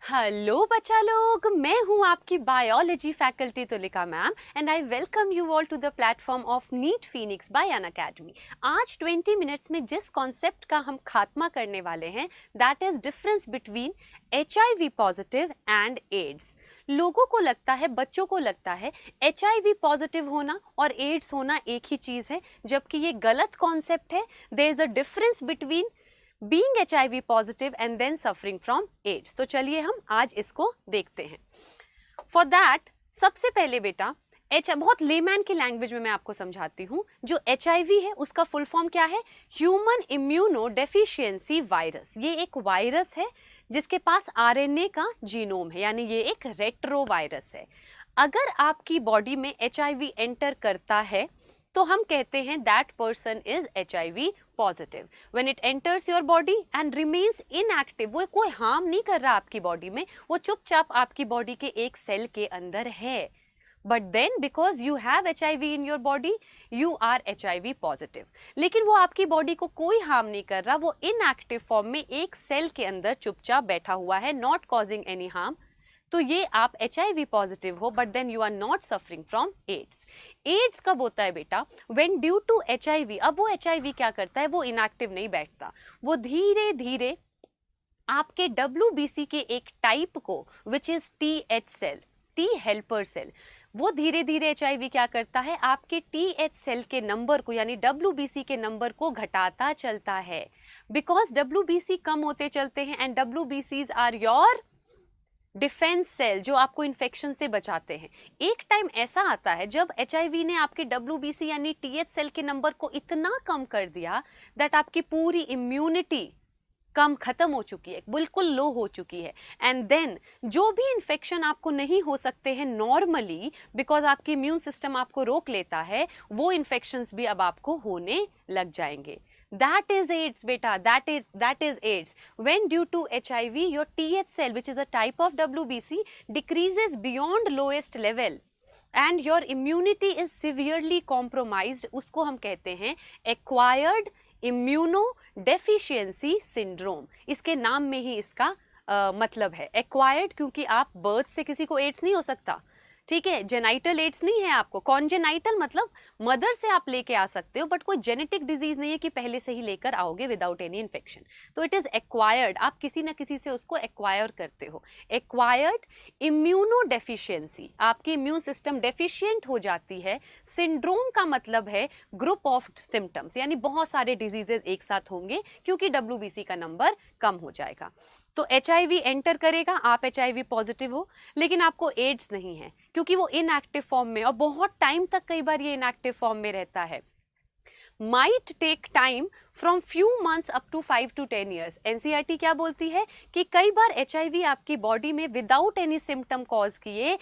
Hello बच्चा लोग, मैं हूं आपकी biology faculty Tulika ma'am and I welcome you all to the platform of NEET Phoenix by Unacademy. आज 20 मिनट्स में जिस कॉन्सेप्ट का हम खात्मा करने वाले हैं that is difference between HIV positive and AIDS. लोगों को लगता है, बच्चों को लगता है HIV पॉजिटिव होना और एड्स होना एक ही चीज़ है, जबकि ये गलत कॉन्सेप्ट है। There is a difference between being HIV positive and then suffering from AIDS। तो चलिए हम आज इसको देखते हैं। For that सबसे पहले बेटा बहुत लेमैन की लैंग्वेज में मैं आपको समझाती हूँ। जो HIV है उसका फुल फॉर्म क्या है? Human immuno deficiency virus. ये एक वायरस है जिसके पास RNA का जीनोम है, यानी ये एक रेट्रो वायरस है। अगर आपकी बॉडी में HIV एंटर करता है तो हम कहते हैं that person is HIV positive. When it enters your body and remains inactive, वो कोई हार्म नहीं कर रहा आपकी बॉडी में, वो चुपचाप आपकी बॉडी के एक सेल के अंदर है, but then because you have HIV in your body you are HIV positive. लेकिन वो आपकी बॉडी को कोई हार्म नहीं कर रहा, वो इनएक्टिव फॉर्म में एक सेल के अंदर चुपचाप बैठा हुआ है, नॉट कॉजिंग एनी हार्म। तो ये आप HIV पॉजिटिव हो, but then you are not suffering from AIDS. AIDS कब होता है बेटा? When due to HIV। अब वो HIV क्या करता है? वो इनएक्टिव नहीं बैठता, वो धीरे धीरे आपके WBC के एक टाइप को, which is TH cell, T helper cell, वो धीरे धीरे HIV क्या करता है? आपके TH सेल के नंबर को, यानी WBC के नंबर को घटाता चलता है, बिकॉज WBC कम होते चलते हैं and WBCs are your defence cell जो आपको इन्फेक्शन से बचाते हैं। एक टाइम ऐसा आता है जब HIV ने आपके WBC यानी TH सेल के नंबर को इतना कम कर दिया दैट आपकी पूरी इम्यूनिटी खत्म हो चुकी है, बिल्कुल लो हो चुकी है। एंड देन जो भी इन्फेक्शन आपको नहीं हो सकते हैं नॉर्मली, बिकॉज आपकी इम्यून सिस्टम आपको रोक लेता है, वो इन्फेक्शंस भी अब आपको होने लग जाएंगे। That is AIDS beta, that is AIDS. When due to HIV your TH cell, which is a type of WBC, decreases beyond lowest level and your immunity is severely compromised, उसको हम कहते हैं acquired immunodeficiency syndrome। इसके नाम में ही इसका मतलब है acquired, क्योंकि आप बर्थ से किसी को एड्स नहीं हो सकता, ठीक है। जेनाइटल एड्स नहीं है आपको। कॉन्जेनाइटल मतलब मदर से आप लेके आ सकते हो, बट कोई जेनेटिक डिजीज नहीं है कि पहले से ही लेकर आओगे विदाउट एनी इन्फेक्शन। तो इट इज एक्वायर्ड, आप किसी ना किसी से उसको एक्वायर करते हो। एक्वायर्ड इम्यूनो डेफिशिएंसी, आपकी इम्यून सिस्टम डेफिशिएंट हो जाती है। सिंड्रोम का मतलब है ग्रुप ऑफ सिम्टम्स, यानी बहुत सारे डिजीजेज एक साथ होंगे क्योंकि WBC का नंबर कम हो जाएगा। तो HIV एंटर करेगा, आप HIV पॉजिटिव हो, लेकिन आपको एड्स नहीं है क्योंकि वो इनएक्टिव फॉर्म में, और बहुत टाइम तक कई बार ये इनएक्टिव फॉर्म में रहता है। Might take time from few months up to 5 to 10 years। NCERT क्या बोलती है कि कई बार HIV आपकी बॉडी में विदाउट एनी सिम्टम कॉज किए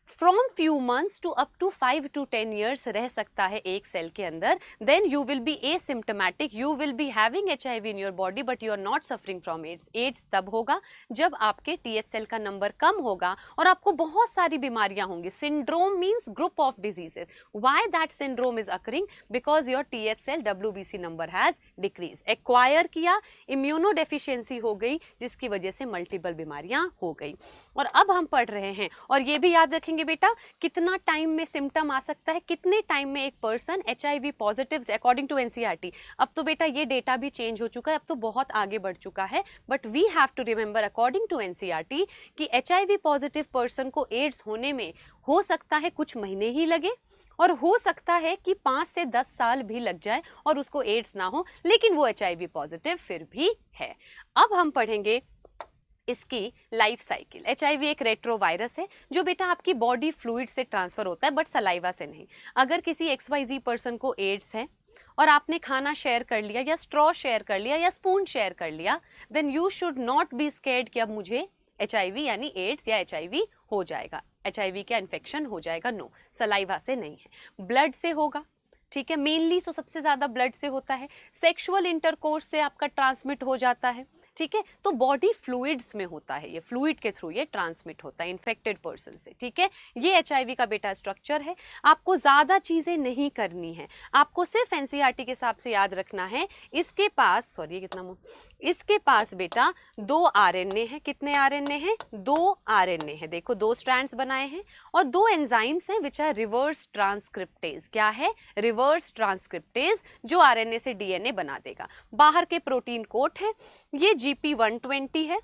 from few months to up to 5 to 10 years रह सकता है एक सेल के अंदर। Then you will be asymptomatic, you will be having HIV in your body but you are not suffering from AIDS. AIDS तब होगा जब आपके TH सेल का नंबर कम होगा और आपको बहुत सारी बीमारियां होंगी। Syndrome means group of diseases. Why that syndrome is occurring? Because your TH cell WBC number has decrease. Acquire किया, इम्यूनो डेफिशिएंसी हो गई, जिसकी वजह से मल्टीपल बीमारियां हो गई। और अब हम पढ़ रहे हैं, और ये भी याद रखेंगे बेटा, कितना टाइम में सिम्टम आ सकता है, कितने टाइम में एक person HIV positive according to NCERT। अब तो बेटा ये डेटा भी चेंज हो चुका है, अब तो बहुत आगे बढ़ चुका है, but we have to remember according to NCERT कि HIV पॉजिटिव पर्सन को एड्स होने में हो सकता है कुछ महीने ही लगे, और हो सकता है कि 5 से 10 साल भी लग जाए और उसको एड्स ना हो, लेकिन वो HIV पॉजिटिव फिर भी है। अब हम पढ़ेंगे इसकी लाइफ साइकिल। HIV एक रेट्रो वायरस है जो बेटा आपकी बॉडी फ्लूइड से ट्रांसफर होता है, बट सलाइवा से नहीं। अगर किसी XYZ पर्सन को एड्स है और आपने खाना शेयर कर लिया या स्ट्रॉ शेयर कर लिया या स्पून शेयर कर लिया, then you should not be scared कि अब मुझे HIV यानी एड्स या HIV हो जाएगा, HIV का इन्फेक्शन हो जाएगा। नो, सलाइवा से नहीं है, ब्लड से होगा, ठीक है। मेनली तो सबसे ज्यादा ब्लड से होता है। सेक्सुअल इंटरकोर्स से आपका ट्रांसमिट हो जाता है, ठीक है। तो बॉडी फ्लूइड्स में होता है, ये फ्लूइड के थ्रू ये ट्रांसमिट होता है इन्फेक्टेड पर्सन से, ठीक है। ये एचआईवी का बेटा स्ट्रक्चर है। आपको ज़्यादा चीज़ें नहीं करनी है, आपको सिर्फ एनसीईआरटी के हिसाब से याद रखना है। इसके पास इसके पास बेटा 2 आरएनए है। कितने आरएनए हैं? 2 आरएनए है। देखो 2 स्ट्रैंड्स बनाए हैं और 2 एंजाइम्स हैं विच आर रिवर्स ट्रांसक्रिप्टेज। क्या है? रिवर्स ट्रांसक्रिप्टेज, जो आरएनए से डीएनए बना देगा। बाहर के प्रोटीन कोट है, ये GP120 है।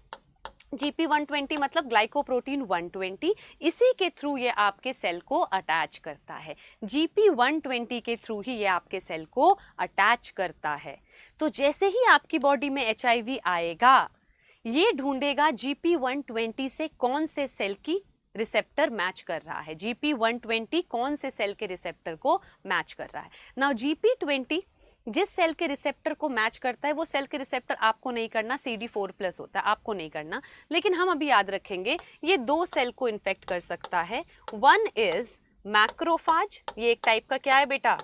GP120 मतलब ग्लाइकोप्रोटीन 120, इसी के थ्रू ये आपके सेल को अटैच करता है। GP120 के थ्रू ही ये आपके सेल को अटैच करता है। तो जैसे ही आपकी बॉडी में HIV आएगा, ये ढूंढेगा GP120 से कौन से सेल की रिसेप्टर मैच कर रहा है। GP120 कौन से सेल के रिसेप्टर को मैच कर रहा है। नाउ GP20 जिस सेल के रिसेप्टर को मैच करता है, वो सेल के रिसेप्टर आपको नहीं करना, CD4+ होता है, आपको नहीं करना। लेकिन हम अभी याद रखेंगे ये 2 सेल को इन्फेक्ट कर सकता है। वन इज मैक्रोफाज, ये एक टाइप का क्या है बेटा?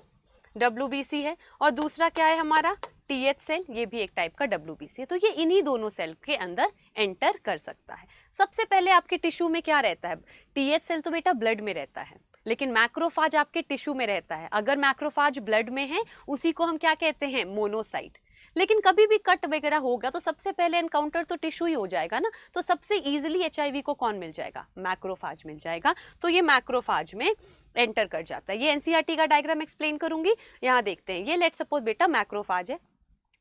WBC है। और दूसरा क्या है हमारा? TH सेल, ये भी एक टाइप का WBC है। तो ये इन्हीं दोनों सेल के अंदर एंटर कर सकता है। सबसे पहले आपके टिश्यू में क्या रहता है? TH सेल तो बेटा ब्लड में रहता है, लेकिन मैक्रोफाज आपके टिश्यू में रहता है। अगर मैक्रोफाज ब्लड में है, उसी को हम क्या कहते हैं? मोनोसाइट। लेकिन कभी भी कट वगैरह होगा तो सबसे पहले एनकाउंटर तो टिश्यू ही हो जाएगा ना। तो सबसे इजीली एचआईवी को कौन मिल जाएगा? मैक्रोफाज मिल जाएगा। तो ये मैक्रोफाज में एंटर कर जाता है। ये एनसीईआरटी का डायग्राम एक्सप्लेन करूंगी, यहाँ देखते हैं। ये लेट्स सपोज बेटा मैक्रोफाज है।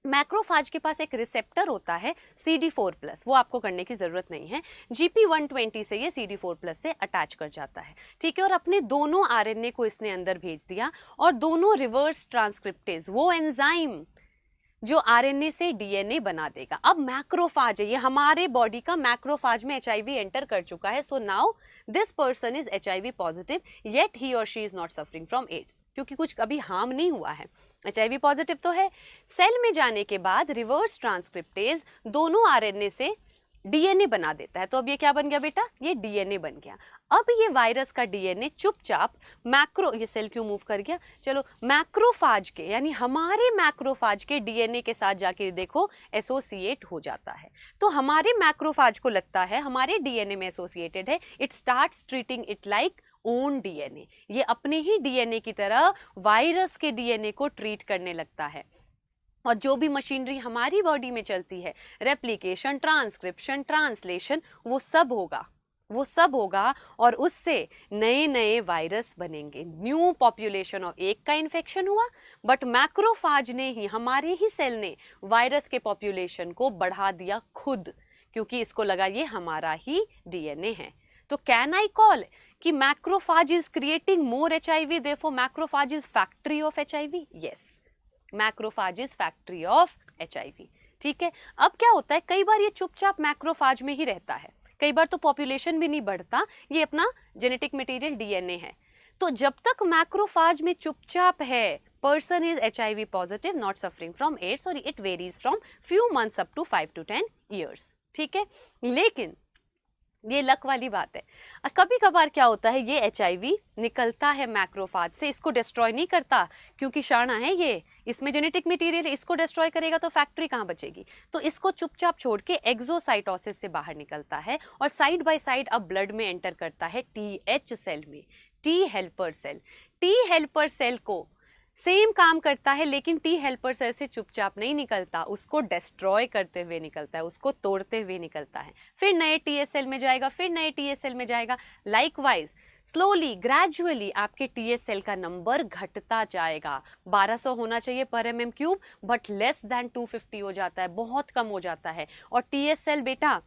मैक्रोफाज के पास एक रिसेप्टर होता है CD4+, वो आपको करने की जरूरत नहीं है। GP120 से ये CD4+ से अटैच कर जाता है, ठीक है। और अपने दोनों आरएनए को इसने अंदर भेज दिया और दोनों रिवर्स ट्रांसक्रिप्टेज, वो एंजाइम जो आरएनए से डीएनए बना देगा। अब मैक्रोफाज है, ये हमारे बॉडी का मैक्रोफाज में एचआईवी एंटर कर चुका है। So now this person is HIV positive, yet he or she is not suffering from AIDS, क्योंकि कुछ कभी हार्म नहीं हुआ है, एचआईवी पॉजिटिव तो है। सेल में जाने के बाद रिवर्स ट्रांसक्रिप्टेज दोनों आरएनए से डीएनए बना देता है। तो अब ये क्या बन गया बेटा? ये डीएनए बन गया। अब ये वायरस का डीएनए चुपचाप ये सेल क्यों मूव कर गया? चलो, मैक्रोफाज के यानी हमारे मैक्रोफाज के डीएनए के साथ जाके देखो एसोसिएट हो जाता है। तो हमारे मैक्रोफाज को लगता है हमारे डीएनए में एसोसिएटेड है। It starts treating it like own DNA, ये अपने ही डीएनए की तरह वायरस के डीएनए को ट्रीट करने लगता है। और जो भी मशीनरी हमारी बॉडी में चलती है, रेप्लिकेशन, ट्रांसक्रिप्शन, ट्रांसलेशन, वो सब होगा और उससे नए नए वायरस बनेंगे। न्यू पॉपुलेशन ऑफ एक का इन्फेक्शन हुआ, बट मैक्रोफाज ने ही, हमारे ही सेल ने वायरस के पॉपुलेशन को बढ़ा दिया खुद, क्योंकि इसको लगा ये हमारा ही डीएनए है। तो कैन आई कॉल कि macrophage is creating more HIV, therefore macrophage is factory of HIV? Yes, macrophage is factory of HIV, ठीक है। अब क्या होता है, कई बार ये चुपचाप मैक्रोफाज में ही रहता है, कई बार तो पॉपुलेशन भी नहीं बढ़ता, ये अपना जेनेटिक मटेरियल डीएनए है। तो जब तक मैक्रोफाज में चुपचाप है, person is HIV positive, not suffering from AIDS, और it varies from few months up to 5 to 10 years, ठीक है। लेकिन ये लक वाली बात है, कभी कभार क्या होता है, ये एचआईवी निकलता है मैक्रोफाज से, इसको डिस्ट्रॉय नहीं करता क्योंकि शाना है ये, इसमें जेनेटिक मटेरियल, इसको डिस्ट्रॉय करेगा तो फैक्ट्री कहाँ बचेगी। तो इसको चुपचाप छोड़ के एक्सोसाइटोसिस से बाहर निकलता है और साइड बाय साइड अब ब्लड में एंटर करता है TH सेल में, T helper cell. T helper cell को सेम काम करता है, लेकिन टी हेल्पर सेल से चुपचाप नहीं निकलता, उसको डिस्ट्रॉय करते हुए निकलता है, उसको तोड़ते हुए निकलता है। फिर नए TH सेल में जाएगा, फिर नए TH सेल में जाएगा। लाइकवाइज स्लोली ग्रेजुअली आपके TH सेल का नंबर घटता जाएगा। 1200 होना चाहिए पर mm3, बट लेस देन 250 हो जाता है, बहुत कम हो जाता है। और TH सेल बेटा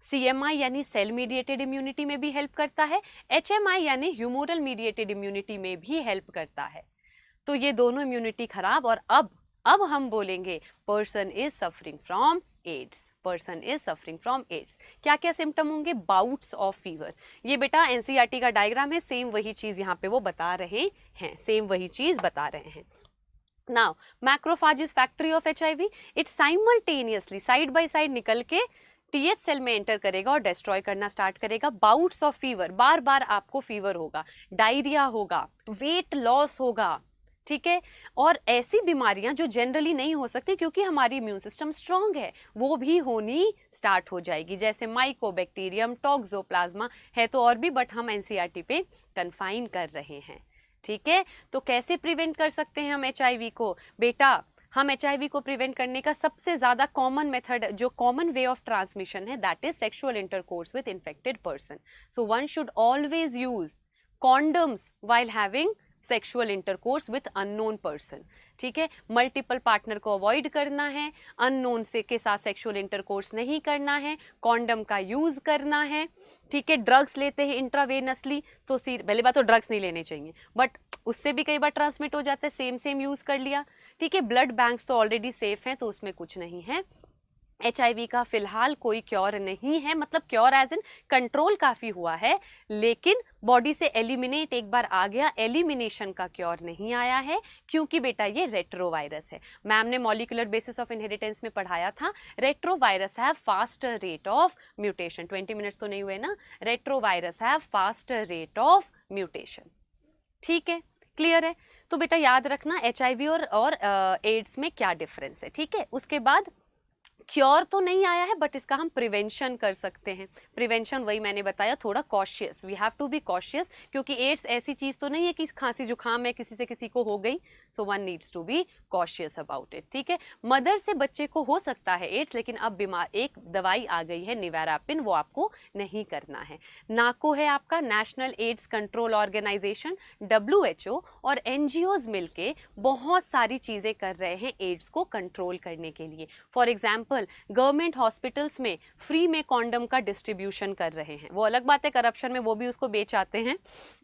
CMI यानी सेल मीडिएटेड इम्यूनिटी में भी हेल्प करता है, HMI यानी ह्यूमोरल मीडिएटेड इम्यूनिटी में भी हेल्प करता है। तो ये दोनों इम्यूनिटी खराब, और अब हम बोलेंगे person is suffering from AIDS, person is suffering from AIDS. क्या क्या सिम्टम होंगे? Bouts of fever. ये बेटा एनसीईआरटी का डायग्राम है, सेम वही चीज यहाँ पे वो बता रहे हैं, सेम वही चीज बता रहे हैं। Now macrophage is factory of HIV, it simultaneously side by side निकल के TH सेल में एंटर करेगा और डिस्ट्रॉय करना स्टार्ट करेगा। बाउट्स ऑफ फीवर, बार बार आपको फीवर होगा, डायरिया होगा, वेट लॉस होगा, ठीक है। और ऐसी बीमारियां जो जनरली नहीं हो सकती क्योंकि हमारी इम्यून सिस्टम स्ट्रांग है, वो भी होनी स्टार्ट हो जाएगी, जैसे माइकोबैक्टीरियम, टॉक्सोप्लाज्मा है तो और भी, बट हम एनसीईआरटी पे कन्फाइन कर रहे हैं। ठीक है, तो कैसे प्रिवेंट कर सकते हैं हम एचआईवी को? बेटा हम एचआईवी को प्रिवेंट करने का सबसे ज्यादा कॉमन मेथड, जो कॉमन वे ऑफ ट्रांसमिशन है, that is sexual intercourse with infected person. So one should always use condoms while having sexual intercourse with unknown person. ठीक है, मल्टीपल पार्टनर को अवॉइड करना है, अननोन से के साथ सेक्सुअल इंटरकोर्स नहीं करना है, कॉन्डम का यूज करना है। ठीक है, ड्रग्स लेते हैं इंट्रावेनसली तो पहली बात तो ड्रग्स नहीं लेने चाहिए, बट उससे भी कई बार ट्रांसमिट हो जाता है, सेम यूज कर लिया। ठीक है, ब्लड बैंक्स तो ऑलरेडी सेफ हैं तो उसमें कुछ नहीं है। एचआईवी का फिलहाल कोई क्योर नहीं है, मतलब क्योर एज इन कंट्रोल काफी हुआ है, लेकिन बॉडी से एलिमिनेट एक बार आ गया, एलिमिनेशन का क्योर नहीं आया है, क्योंकि बेटा ये रेट्रोवायरस है। मैम ने मॉलिक्यूलर बेसिस ऑफ इनहेरिटेंस में पढ़ाया था, retrovirus have faster rate of mutation. 20 minutes तो नहीं हुए ना? Retrovirus have faster rate of mutation. ठीक है, क्लियर है? तो बेटा याद रखना एचआईवी और एड्स में क्या डिफरेंस है। ठीक है, उसके बाद क्योर तो नहीं आया है बट इसका हम प्रिवेंशन कर सकते हैं। प्रिवेंशन वही मैंने बताया, थोड़ा cautious, we have to be cautious, क्योंकि एड्स ऐसी चीज तो नहीं है कि खांसी जुकाम है किसी से किसी को हो गई, so one needs to be cautious about it. ठीक है, मदर से बच्चे को हो सकता है एड्स, लेकिन अब बीमार एक दवाई आ गई है निवारापिन, वो आपको नहीं करना है। नाको है आपका national AIDS control organisation, WHO और NGOs मिलके बहुत सारी चीजें कर रहे हैं एड्स को कंट्रोल करने के लिए। फॉर एग्जाम्पल गवर्नमेंट हॉस्पिटल्स में फ्री में कॉन्डम का डिस्ट्रीब्यूशन कर रहे हैं। वो अलग बात है करप्शन में वो भी उसको बेच आते हैं,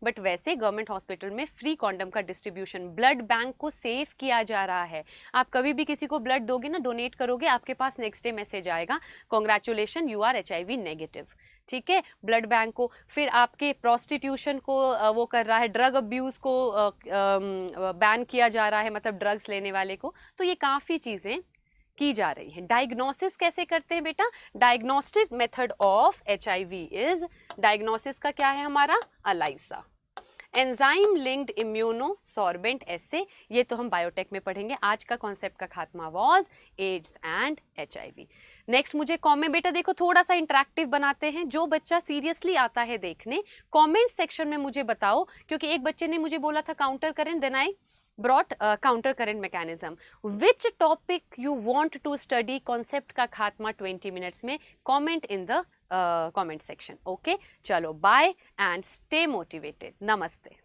बट वैसे गवर्नमेंट हॉस्पिटल में फ्री कॉन्डम का डिस्ट्रीब्यूशन, ब्लड बैंक को सेव किया जा रहा है। आप कभी भी किसी को ब्लड दोगे ना, डोनेट करोगे, आपके पास नेक्स्ट डे मैसेज आएगा, congratulation you are HIV negative. ठीक है, ब्लड बैंक को, फिर आपके प्रोस्टिट्यूशन को वो कर रहा है, ड्रग अब्यूज को बैन किया जा रहा है, मतलब ड्रग्स लेने वाले को। तो ये काफ़ी चीज़ें की जा रही है। डायग्नोसिस कैसे करते हैं बेटा? Diagnostic method of HIV is, diagnosis का क्या है हमारा? अलाइसा, एंजाइम लिंक्ड इम्यूनोसॉर्बेंट एसे, ये तो हम बायोटेक में पढ़ेंगे। आज का कॉन्सेप्ट का खात्मा was AIDS and HIV। Next मुझे कॉमेंट, बेटा देखो थोड़ा सा इंटरेक्टिव बनाते हैं, जो बच्चा सीरियसली आता है देखने, कमेंट सेक्शन में मुझे बताओ, क्योंकि एक बच्चे ने मुझे बोला था counter current, then I brought counter current mechanism. Which topic you want to study concept का खात्मा 20 minutes में? Comment in the comment section. Okay, चलो bye and stay motivated. नमस्ते.